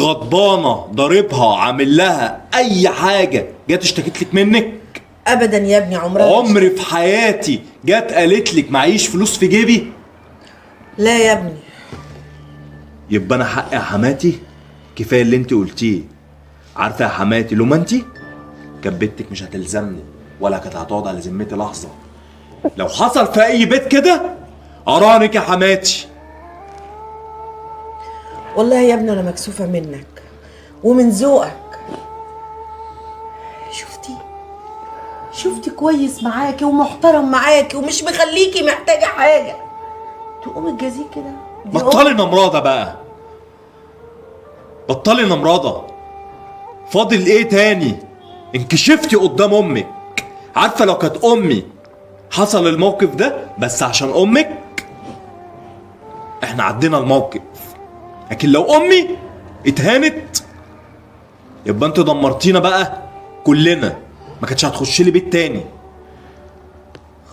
غضبانه ضاربها عامل لها اي حاجه جت اشتكت لك منك؟ ابدا يا ابني، عمرها عمري في حياتي جت قالت لك معيش فلوس في جيبي؟ لا يا ابني. يبقى انا حقي يا حماتي كفايه اللي انت قلتيه. عارفه يا حماتي لو ما انت كانت بنتك مش هتلزمني ولا كانت هتقعد على ذمتي لحظه. لو حصل في اي بيت كده ارانك يا حماتي. والله يا ابني انا مكسوفه منك ومن ذوقك. شفتي كويس معاكي ومحترم معاكي ومش مخليكي محتاجه حاجه تقوم تجازيه كده. بطلي نمراضه بقى، بطلي نمراضه. فاضل ايه تاني؟ انكشفتي قدام امك. عارفه لو كانت امي حصل الموقف ده بس عشان امك احنا عدينا الموقف، لكن لو امي اتهانت يبقى انت دمرتينا بقى كلنا، ما كانتش هتخش لي بيت تاني.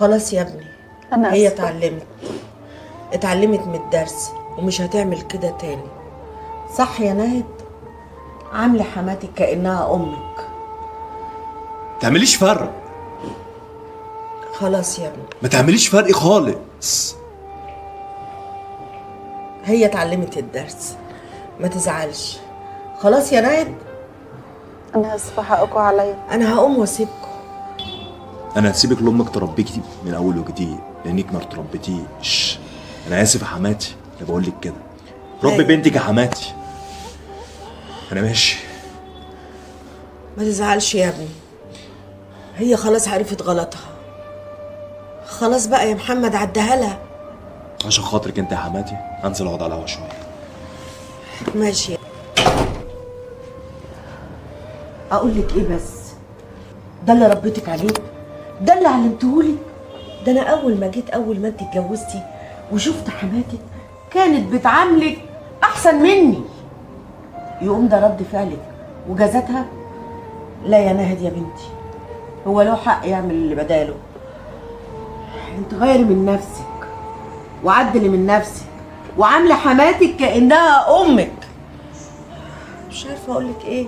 خلاص يا ابني، أنا هي آسفة. اتعلمت من الدرس ومش هتعمل كده تاني. صح يا ناهد؟ عامله حماتك كانها امك. تعمليش فرق، خلاص يا ابني، ما تعمليش فرق خالص. هي اتعلمت الدرس، ما تزعلش. خلاص يا ناهد، انا اسفه، حقكم عليا. انا هقوم واسيبكم. انا هسيبك لامك تربيكي من اول وجديد لانك ما تربيتيش. انا اسف يا حماتي، انا بقول لك كده. ربي أيوة. بنتك يا حماتي. انا ماشي. ما تزعلش يا ابني، هي خلاص عرفت غلطها. خلاص بقى يا محمد، عدها لها. عشان خاطرك انت يا حماتي هنزل اقعد على القهوه شويه. ماشي. اقول لك ايه بس؟ ده اللي ربيتك عليه، ده اللي علمتهولك. ده انا اول ما جيت، اول ما انت اتجوزتي وشفت حماتك كانت بتعاملك احسن مني. يقوم ده رد فعلك وجازتها؟ لا يا ناهد يا بنتي، هو له حق يعمل اللي بداله. انت غيري من نفسك وعدلي من نفسك وعامله حماتك كانها امك. مش عارفه اقول لك ايه.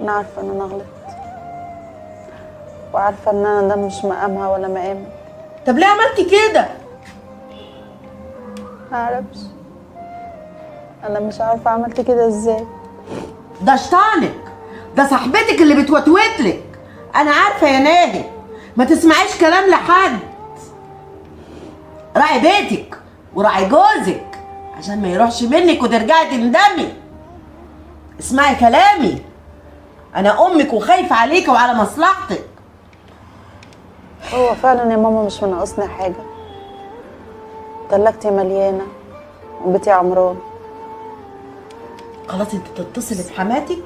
انا عارفه ان انا غلطت، وعارفه ان انا ده مش مقامها ولا مقامك. طب ليه عملتي كده؟ معرفش، انا مش عارفه عملت كده ازاي. ده شطانك، ده صاحبتك اللي بتوتوتلك. انا عارفه يا ناهد، ما تسمعيش كلام لحد. راعي بيتك وراعي جوزك عشان ما يروحش منك وترجعي تندمي. اسمعي كلامي، انا امك وخايفه عليكي وعلى مصلحتك. هو فعلا يا ماما مش مناقصني حاجه، تلاجتي مليانه وبيتي عمران. خلاص انت تتصلي بحماتك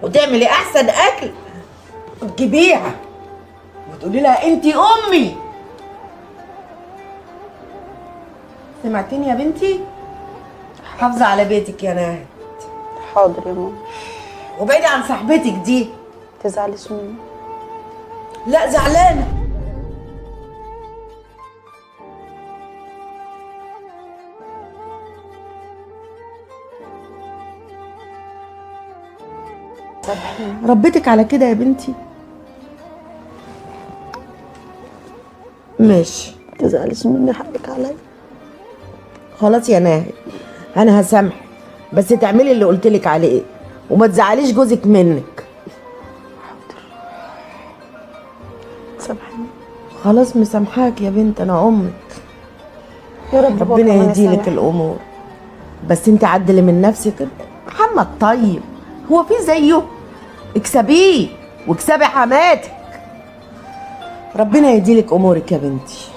وتعملي احسن اكل وتجيبيها وتقولي لها انت امي. سمعتيني يا بنتي؟ حافظه على بيتك يا ناهد، حاضر يا ماما. وبعيدي عن صاحبتك دي. متزعليش مني. لا زعلانه. ربيتك على كده يا بنتي. ماشي، متزعليش مني، حقك عليا. خلاص يا ناهد، انا هسامحك بس تعملي اللي قلتلك عليه وما تزعليش جوزك منك. سامحيني. خلاص مسامحاك يا بنت، انا امك. يا رب هو ربنا كمان يهديلك يسامحني. الامور، بس انت عدلي من نفسك. محمد طيب، هو في زيه؟ اكسبيه واكسبي حماتك. ربنا يهديلك امورك يا بنتي.